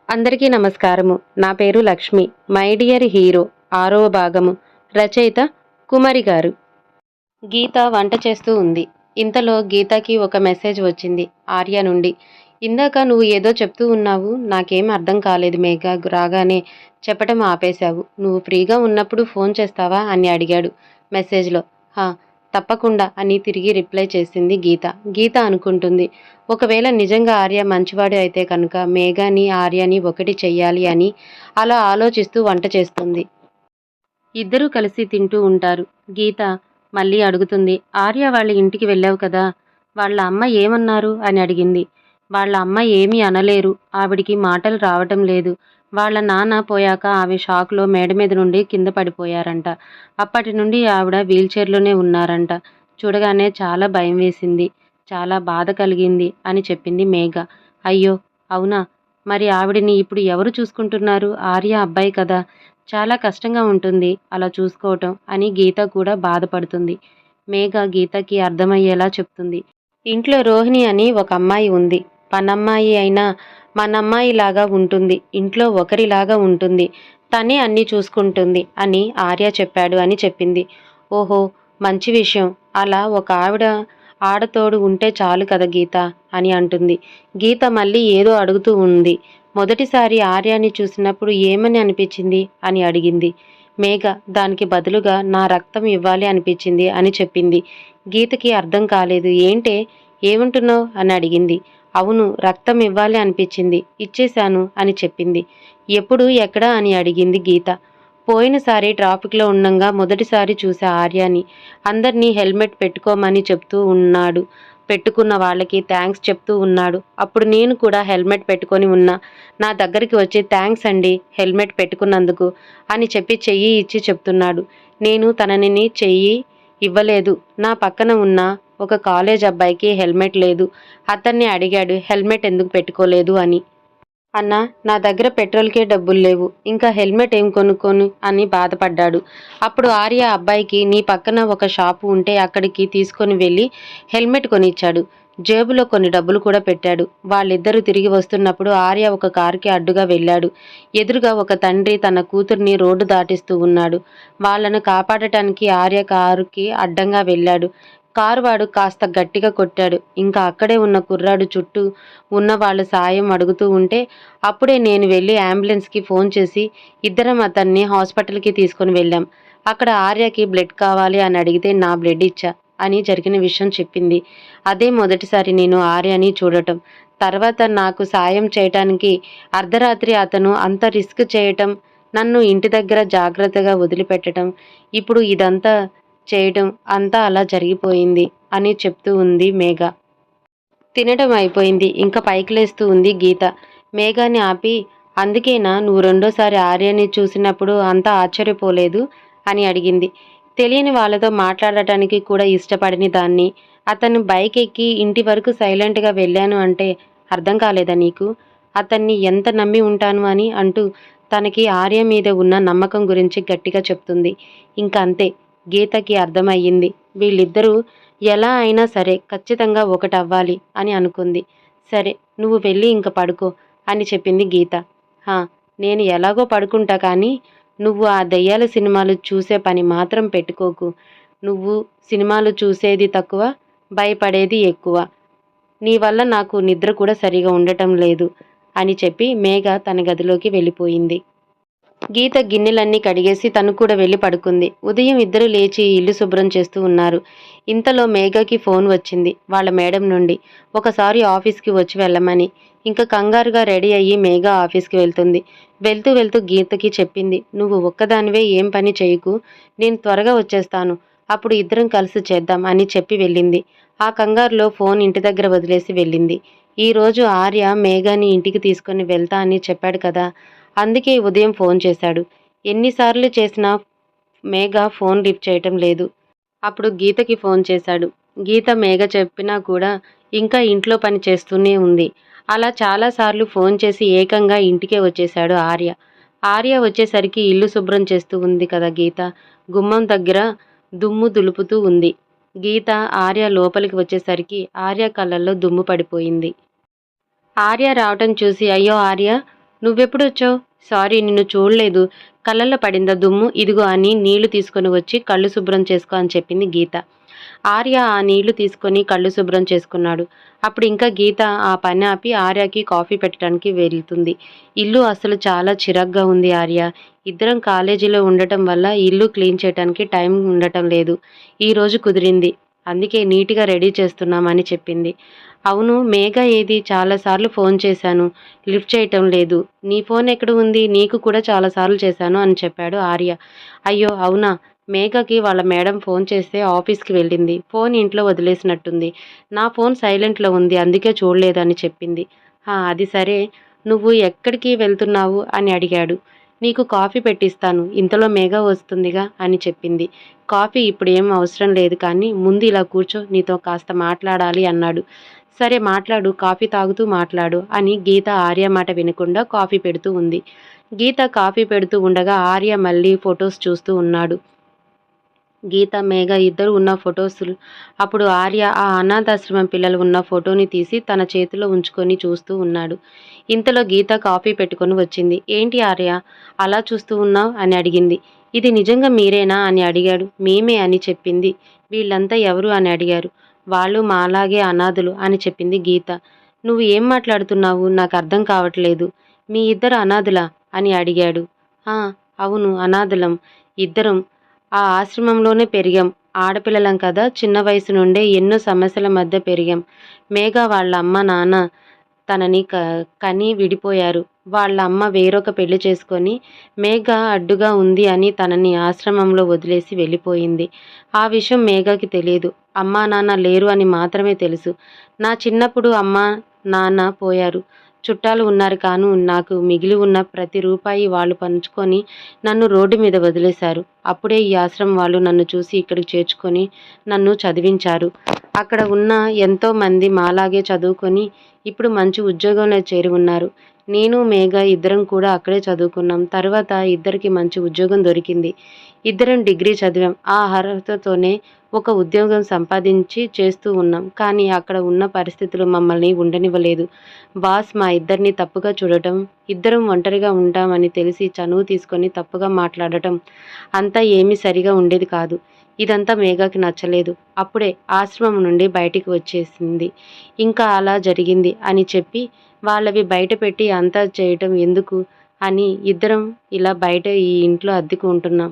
అందరికీ నమస్కారము. నా పేరు లక్ష్మి. మై డియర్ హీరో 6వ భాగము. రచయిత కుమారి గారు. గీత వంట చేస్తూ ఉంది. ఇంతలో గీతకి ఒక మెసేజ్ వచ్చింది ఆర్య నుండి. ఇందాక నువ్వు ఏదో చెప్తూ ఉన్నావు. నాకేం అర్థం కాలేదు మేఘ. రాగానే చెప్పటం ఆపేశావు. నువ్వు ఫ్రీగా ఉన్నప్పుడు ఫోన్ చేస్తావా అని అడిగాడు మెసేజ్లో. హా, తప్పకుండా అని తిరిగి రిప్లై చేసింది గీత. గీత అనుకుంటుంది, ఒకవేళ నిజంగా ఆర్య మంచివాడు అయితే కనుక మేఘాని ఆర్యని ఒకటి చెయ్యాలి అని అలా ఆలోచిస్తూ వంట చేస్తుంది. ఇద్దరూ కలిసి తింటూ ఉంటారు. గీత మళ్ళీ అడుగుతుంది, ఆర్య వాళ్ళ ఇంటికి వెళ్ళావు కదా, వాళ్ళ అమ్మ ఏమన్నారు అని అడిగింది. వాళ్ళ అమ్మ ఏమీ అనలేరు, ఆవిడికి మాటలు రావటం లేదు. వాళ్ళ నాన్న పోయాక ఆమె షాక్లో మేడ మీద నుండి కింద పడిపోయారంట. అప్పటి నుండి ఆవిడ వీల్చైర్లోనే ఉన్నారంట. చూడగానే చాలా భయం వేసింది, చాలా బాధ కలిగింది అని చెప్పింది మేఘ. అయ్యో అవునా, మరి ఆవిడని ఇప్పుడు ఎవరు చూసుకుంటున్నారు? ఆర్య అబ్బాయి కదా, చాలా కష్టంగా ఉంటుంది అలా చూసుకోవటం అని గీత కూడా బాధపడుతుంది. మేఘ గీతకి అర్థమయ్యేలా చెప్తుంది. ఇంట్లో రోహిణి అని ఒక అమ్మాయి ఉంది. పనమ్మాయి అయినా మనమ్మాయిలాగా ఉంటుంది. ఇంట్లో ఒకరిలాగా ఉంటుంది. తనే అన్నీ చూసుకుంటుంది అని ఆర్య చెప్పాడు అని చెప్పింది. ఓహో, మంచి విషయం. అలా ఒక ఆడతోడు ఉంటే చాలు కదా గీత అని అంటుంది. గీత మళ్ళీ ఏదో అడుగుతూ ఉంది. మొదటిసారి ఆర్యాని చూసినప్పుడు ఏమని అనిపించింది అని అడిగింది. మేఘ దానికి బదులుగా నా రక్తం ఇవ్వాలి అనిపించింది అని చెప్పింది. గీతకి అర్థం కాలేదు. ఏంటే, ఏమంటున్నావు అని అడిగింది. అవును, రక్తం ఇవ్వాలి అనిపించింది, ఇచ్చేశాను అని చెప్పింది. ఎప్పుడు, ఎక్కడా అని అడిగింది గీత. పోయినసారి ట్రాఫిక్లో ఉండంగా మొదటిసారి చూసా ఆర్యాని. అందరినీ హెల్మెట్ పెట్టుకోమని చెప్తూ ఉన్నాడు. పెట్టుకున్న వాళ్ళకి థ్యాంక్స్ చెప్తూ ఉన్నాడు. అప్పుడు నేను కూడా హెల్మెట్ పెట్టుకొని ఉన్నా. నా దగ్గరికి వచ్చి థ్యాంక్స్ అండి హెల్మెట్ పెట్టుకున్నందుకు అని చెప్పి చెయ్యి ఇచ్చి చెప్తున్నాడు. నేను తనని చెయ్యి ఇవ్వలేదు. నా పక్కన ఉన్న ఒక కాలేజ్ అబ్బాయికి హెల్మెట్ లేదు. అతన్ని అడిగాడు హెల్మెట్ ఎందుకు పెట్టుకోలేదు అని. అన్నా, నా దగ్గర పెట్రోల్కే డబ్బులు లేవు, ఇంకా హెల్మెట్ ఏం కొనుక్కోను అని బాధపడ్డాడు. అప్పుడు ఆర్య అబ్బాయికి నీ పక్కన ఒక షాపు ఉంటే అక్కడికి తీసుకొని వెళ్ళి హెల్మెట్ కొనిచ్చాడు. జేబులో కొన్ని డబ్బులు కూడా పెట్టాడు. వాళ్ళిద్దరూ తిరిగి వస్తున్నప్పుడు ఆర్య ఒక కారుకి అడ్డుగా వెళ్ళాడు. ఎదురుగా ఒక తండ్రి తన కూతుర్ని రోడ్డు దాటిస్తూ ఉన్నాడు. వాళ్ళను కాపాడటానికి ఆర్య కారుకి అడ్డంగా వెళ్ళాడు. కారువాడు కాస్త గట్టిగా కొట్టాడు. ఇంకా అక్కడే ఉన్న కుర్రాడు చుట్టూ ఉన్న వాళ్ళు సాయం అడుగుతూ ఉంటే అప్పుడే నేను వెళ్ళి అంబులెన్స్కి ఫోన్ చేసి ఇద్దరం అతన్ని హాస్పిటల్కి తీసుకొని వెళ్ళాం. అక్కడ ఆర్యకి బ్లడ్ కావాలి అని అడిగితే నా బ్లడ్ ఇచ్చా అని జరిగిన విషయం చెప్పింది. అదే మొదటిసారి నేను ఆర్యని చూడటం. తర్వాత నాకు సాయం చేయటానికి అర్ధరాత్రి అతను అంత రిస్క్ చేయటం, నన్ను ఇంటి దగ్గర జాగ్రత్తగా వదిలిపెట్టడం, ఇప్పుడు ఇదంతా చేయడం, అంతా అలా జరిగిపోయింది అని చెప్తూ ఉంది మేఘ. తినడం అయిపోయింది. ఇంకా పైకి లేస్తూ ఉంది గీత. మేఘాని ఆపి, అందుకేనా నువ్వు రెండోసారి ఆర్యని చూసినప్పుడు అంతా ఆశ్చర్యపోలేదు అని అడిగింది. తెలియని వాళ్ళతో మాట్లాడటానికి కూడా ఇష్టపడిన దాన్ని అతను బైక్ ఎక్కి ఇంటి వరకు సైలెంట్గా వెళ్ళాను అంటే అర్థం కాలేదా నీకు? అతన్ని ఎంత నమ్మి ఉంటాను అని అంటూ తనకి ఆర్య మీద ఉన్న నమ్మకం గురించి గట్టిగా చెప్తుంది. ఇంకంతే, గీతకి అర్థమయ్యింది. వీళ్ళిద్దరూ ఎలా అయినా సరే ఖచ్చితంగా ఒకటవ్వాలి అని అనుకుంది. సరే, నువ్వు వెళ్ళి ఇంక పడుకో అని చెప్పింది గీత. హా, నేను ఎలాగో పడుకుంటా, కానీ నువ్వు ఆ దెయ్యాల సినిమాలు చూసే పని మాత్రం పెట్టుకోకు. నువ్వు సినిమాలు చూసేది తక్కువ, భయపడేది ఎక్కువ. నీ వల్ల నాకు నిద్ర కూడా సరిగా ఉండటం లేదు అని చెప్పి మేఘ తన గదిలోకి వెళ్ళిపోయింది. గీత గిన్నెలన్నీ కడిగేసి తను కూడా వెళ్ళి పడుకుంది. ఉదయం ఇద్దరు లేచి ఇల్లు శుభ్రం చేస్తూ ఉన్నారు. ఇంతలో మేఘకి ఫోన్ వచ్చింది వాళ్ళ మేడం నుండి, ఒకసారి ఆఫీస్కి వచ్చి వెళ్ళమని. ఇంకా కంగారుగా రెడీ అయ్యి మేఘ ఆఫీస్కి వెళ్తుంది. వెళ్తూ వెళ్తూ గీతకి చెప్పింది, నువ్వు ఒక్కదానివే ఏం పని చేయకు, నేను త్వరగా వచ్చేస్తాను, అప్పుడు ఇద్దరం కలిసి చేద్దాం అని చెప్పి వెళ్ళింది. ఆ కంగారులో ఫోన్ ఇంటి దగ్గర వదిలేసి వెళ్ళింది. ఈరోజు ఆర్య మేఘని ఇంటికి తీసుకొని వెళ్తా అని చెప్పాడు కదా, అందుకే ఉదయం ఫోన్ చేశాడు. ఎన్నిసార్లు చేసినా మేఘ ఫోన్ లిఫ్ట్ చేయటం లేదు. అప్పుడు గీతకి ఫోన్ చేశాడు. గీత మేఘ చెప్పినా కూడా ఇంకా ఇంట్లో పని చేస్తూనే ఉంది. అలా చాలాసార్లు ఫోన్ చేసి ఏకంగా ఇంటికే వచ్చేశాడు ఆర్య. ఆర్య వచ్చేసరికి ఇల్లు శుభ్రం చేస్తూ ఉంది కదా గీత, గుమ్మం దగ్గర దుమ్ము దులుపుతూ ఉంది. గీత ఆర్య లోపలికి వచ్చేసరికి ఆర్య కళ్ళల్లో దుమ్ము పడిపోయింది. ఆర్య రావటం చూసి, అయ్యో ఆర్య, నువ్వెప్పుడొచ్చావు? సారీ నిన్ను చూడలేదు. కళ్ళల్లో పడిందా దుమ్ము? ఇదిగో అని నీళ్లు తీసుకొని వచ్చి కళ్ళు శుభ్రం చేసుకో అని చెప్పింది గీత. ఆర్య ఆ నీళ్లు తీసుకొని కళ్ళు శుభ్రం చేసుకున్నాడు. అప్పుడు ఇంకా గీత ఆ పని ఆపి ఆర్యకి కాఫీ పెట్టడానికి వెళ్తుంది. ఇల్లు అసలు చాలా చిరాగ్గా ఉంది ఆర్య. ఇద్దరం కాలేజీలో ఉండటం వల్ల ఇల్లు క్లీన్ చేయడానికి టైం ఉండటం లేదు. ఈరోజు కుదిరింది. అందుకే నీట్‌గా రెడీ చేస్తున్నాం అని చెప్పింది. అవును మేఘ ఏది? చాలా సార్లు ఫోన్ చేశాను. లిఫ్ట్ చేయటం లేదు. నీ ఫోన్ ఎక్కడ ఉంది? నీకు కూడా చాలా సార్లు చేశాను అని చెప్పాడు ఆర్య. అయ్యో! అవునా? మేఘకి వాళ్ళ మేడం ఫోన్ చేస్తే ఆఫీస్‌కి వెళ్ళింది. ఫోన్ ఇంట్లో వదిలేసినట్టుంది. నా ఫోన్ సైలెంట్‌లో ఉంది. అందుకే చూడలేదు అని చెప్పింది. అది సరే. నువ్వు ఎక్కడికి వెళ్తున్నావు? అని అడిగాడు. నీకు కాఫీ పెట్టిస్తాను. ఇంతలో మేఘ వస్తుందిగా అని చెప్పింది. కాఫీ ఇప్పుడేం అవసరం లేదు కానీ ముందు ఇలా కూర్చో నీతో కాస్త మాట్లాడాలి అన్నాడు. సరే మాట్లాడు. కాఫీ తాగుతూ మాట్లాడు అని గీత ఆర్య మాట వినకుండా కాఫీ పెడుతూ ఉంది. గీత కాఫీ పెడుతూ ఉండగా ఆర్య మళ్ళీ ఫొటోస్ చూస్తూ ఉన్నాడు. గీత, మేఘ ఇద్దరు ఉన్న ఫొటోస్. అప్పుడు ఆర్య ఆ అనాథాశ్రమం పిల్లలు ఉన్న ఫోటోని తీసి తన చేతిలో ఉంచుకొని చూస్తూ ఉన్నాడు. ఇంతలో గీత కాఫీ పెట్టుకొని వచ్చింది. ఏంటి ఆర్య అలా చూస్తూ ఉన్నావు అని అడిగింది. ఇది నిజంగా మీరేనా అని అడిగాడు. మేమే అని చెప్పింది. వీళ్ళంతా ఎవరు అని అడిగారు. వాళ్ళు మాలాగే అనాథులు అని చెప్పింది గీత. నువ్వు ఏం మాట్లాడుతున్నావు? నాకు అర్థం కావట్లేదు. మీ ఇద్దరు అనాథులా అని అడిగాడు. ఆ అవును అనాథులం. ఇద్దరం ఆ ఆశ్రమంలోనే పెరిగాం. ఆడపిల్లలం కదా! చిన్న వయసు నుండే ఎన్నో సమస్యల మధ్య పెరిగాం. మేఘ వాళ్ళ అమ్మ, నాన్న తనని కని విడిపోయారు. వాళ్ళ అమ్మ వేరొక పెళ్లి చేసుకొని మేఘ అడ్డుగా ఉంది అని తనని ఆశ్రమంలో వదిలేసి వెళ్ళిపోయింది. ఆ విషయం మేఘకి తెలీదు. అమ్మా, నాన్న లేరు అని మాత్రమే తెలుసు. నా చిన్నప్పుడు అమ్మా, నాన్న పోయారు. చుట్టాలు ఉన్నారు కాను నాకు మిగిలి ఉన్న ప్రతి రూపాయి వాళ్ళు పంచుకొని నన్ను రోడ్డు మీద వదిలేశారు. అప్పుడే ఈ ఆశ్రమం వాళ్ళు నన్ను చూసి ఇక్కడికి చేర్చుకొని నన్ను చదివించారు. అక్కడ ఉన్న ఎంతో మంది మాలాగే చదువుకొని ఇప్పుడు మంచి ఉద్యోగంలో చేరి ఉన్నారు. నేను, మేఘ ఇద్దరం కూడా అక్కడే చదువుకున్నాం. తర్వాత ఇద్దరికి మంచి ఉద్యోగం దొరికింది. ఇద్దరం డిగ్రీ చదివాం. ఆ అర్హతతోనే ఒక ఉద్యోగం సంపాదించి చేస్తూ ఉన్నాం. కానీ అక్కడ ఉన్న పరిస్థితులు మమ్మల్ని ఉండనివ్వలేదు. బాస్ మా ఇద్దరిని తప్పుగా చూడటం, ఇద్దరం ఒంటరిగా ఉంటామని తెలిసి చనువు తీసుకొని తప్పుగా మాట్లాడటం అంతా ఏమీ సరిగా ఉండేది కాదు. ఇదంతా మేఘకి నచ్చలేదు. అప్పుడే ఆశ్రమం నుండి బయటికి వచ్చేసింది. ఇంకా అలా జరిగింది అని చెప్పి వాళ్ళవి బయట పెట్టి అంతా చేయటం ఎందుకు అని ఇద్దరం ఇలా బయట ఈ ఇంట్లో అద్దెకు ఉంటున్నాం.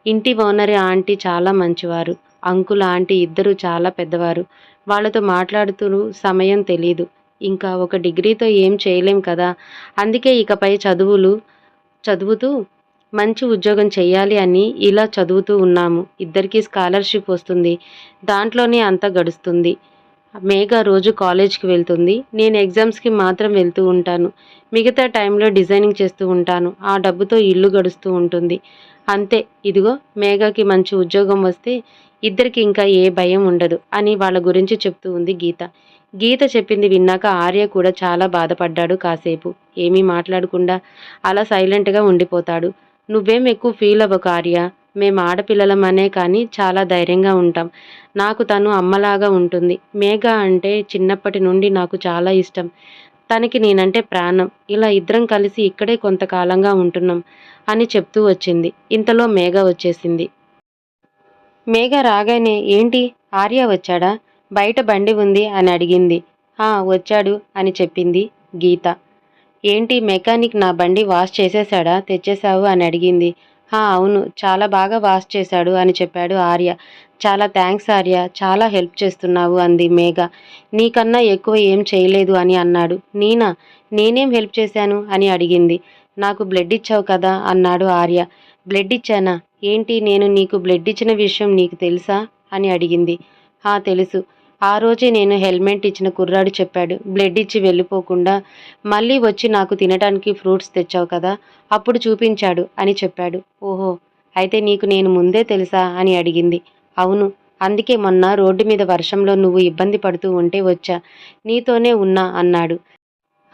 ఇంటి ఓనర్ ఆంటీ చాలా మంచివారు. అంకుల్, ఆంటీ ఇద్దరు చాలా పెద్దవారు. వాళ్ళతో మాట్లాడుతూ సమయం తెలీదు. ఇంకా ఒక డిగ్రీతో ఏం చేయలేం కదా! అందుకే ఇకపై చదువుతూ మంచి ఉద్యోగం చెయ్యాలి అని ఇలా చదువుతూ ఉన్నాము. ఇద్దరికీ స్కాలర్‌షిప్ వస్తుంది. దాంట్లోనే అంతా గడుస్తుంది. మేఘ రోజు కాలేజ్‌కి వెళ్తుంది. నేను ఎగ్జామ్స్‌కి మాత్రం వెళ్తూ ఉంటాను. మిగతా టైంలో డిజైనింగ్ చేస్తూ ఉంటాను. ఆ డబ్బుతో ఇల్లు గడుస్తూ ఉంటుంది. అంతే. ఇదిగో మేఘకి మంచి ఉద్యోగం వస్తే ఇద్దరికి ఇంకా ఏ భయం ఉండదు అని వాళ్ళ గురించి చెప్తూ ఉంది గీత. గీత చెప్పింది విన్నాక ఆర్య కూడా చాలా బాధపడ్డాడు కాసేపు. ఏమీ మాట్లాడకుండా అలా సైలెంట్‌గా ఉండిపోతాడు. నువ్వేం ఎక్కువ ఫీల్ అవ్వకు ఆర్య. మేం ఆడపిల్లలమనే కానీ చాలా ధైర్యంగా ఉంటాం. నాకు తను అమ్మలాగా ఉంటుంది. మేఘ అంటే చిన్నప్పటి నుండి నాకు చాలా ఇష్టం. తనకి నేనంటే ప్రాణం. ఇలా ఇద్దరం కలిసి ఇక్కడే కొంతకాలంగా ఉంటున్నాం అని చెప్తూ వచ్చింది. ఇంతలో మేఘ వచ్చేసింది. మేఘ రాగానే ఏంటి ఆర్య వచ్చాడా? బయట బండి ఉంది అని అడిగింది. వచ్చాడు అని చెప్పింది గీత. ఏంటి మెకానిక్ నా బండి వాష్ చేసేశాడా? తెచ్చేశావు అని అడిగింది. అవును. చాలా బాగా వాష్ చేశాడు అని చెప్పాడు ఆర్య. చాలా థ్యాంక్స్ ఆర్య. చాలా హెల్ప్ చేస్తున్నావు అంది మేఘ. నీకన్నా ఎక్కువ ఏం చేయలేదు అని అన్నాడు. నేనా? నేనేం హెల్ప్ చేశాను అని అడిగింది. నాకు బ్లడ్ ఇచ్చావు కదా అన్నాడు ఆర్య. బ్లడ్ ఇచ్చానా? ఏంటి నేను నీకు బ్లడ్ ఇచ్చిన విషయం నీకు తెలుసా అని అడిగింది. తెలుసు. ఆ రోజే నేను హెల్మెట్ ఇచ్చిన కుర్రాడు చెప్పాడు. బ్లడ్ ఇచ్చి వెళ్ళిపోకుండా మళ్ళీ వచ్చి నాకు తినటానికి ఫ్రూట్స్ తెచ్చావు కదా, అప్పుడు చూపించాడు అని చెప్పాడు. ఓహో, అయితే నీకు నేను ముందే తెలుసా అని అడిగింది. అవును. అందుకే మొన్న రోడ్డు మీద వర్షంలో నువ్వు ఇబ్బంది పడుతూ ఉంటే వచ్చా. నీతోనే ఉన్నా అన్నాడు.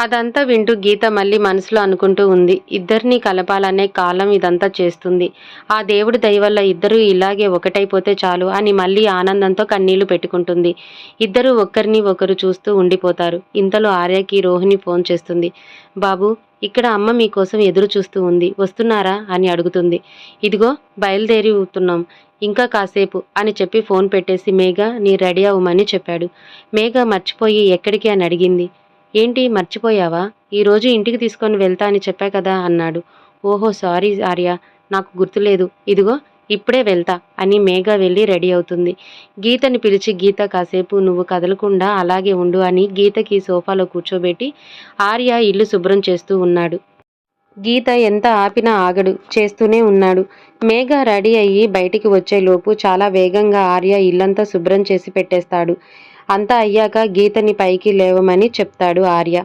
అదంతా వింటూ గీత మళ్ళీ మనసులో అనుకుంటూ ఉంది. ఇద్దరినీ కలపాలనే కాలం ఇదంతా చేస్తుంది. ఆ దేవుడి దయ వల్ల ఇద్దరూ ఇలాగే ఒకటైపోతే చాలు అని మళ్ళీ ఆనందంతో కన్నీళ్లు పెట్టుకుంటుంది. ఇద్దరూ ఒకరిని ఒకరు చూస్తూ ఉండిపోతారు. ఇంతలో ఆర్యకి రోహిణి ఫోన్ చేస్తుంది. బాబు, ఇక్కడ అమ్మ మీకోసం ఎదురు చూస్తూ ఉంది, వస్తున్నారా అని అడుగుతుంది. ఇదిగో బయలుదేరితున్నాం, ఇంకా కాసేపు అని చెప్పి ఫోన్ పెట్టేసి మేఘ నీ రెడీ అవ్వమని చెప్పాడు. మేఘ మర్చిపోయి ఎక్కడికి అని అడిగింది. ఏంటి మర్చిపోయావా? ఈరోజు ఇంటికి తీసుకొని వెళ్తా అని చెప్పా కదా అన్నాడు. ఓహో సారీ ఆర్య, నాకు గుర్తులేదు. ఇదిగో ఇప్పుడే వెళ్తా అని మేఘ వెళ్ళి రెడీ అవుతుంది. గీతని పిలిచి గీత కాసేపు నువ్వు కదలకుండా అలాగే ఉండు అని గీతకి సోఫాలో కూర్చోబెట్టి ఆర్య ఇల్లు శుభ్రం చేస్తూ ఉన్నాడు. గీత ఎంత ఆపినా ఆగడు, చేస్తూనే ఉన్నాడు. మేఘ రెడీ అయ్యి బయటికి వచ్చేలోపు చాలా వేగంగా ఆర్య ఇల్లంతా శుభ్రం చేసి పెట్టేస్తాడు. అంతా అయ్యాక గీతని పైకి లేవమని చెప్తాడు ఆర్య.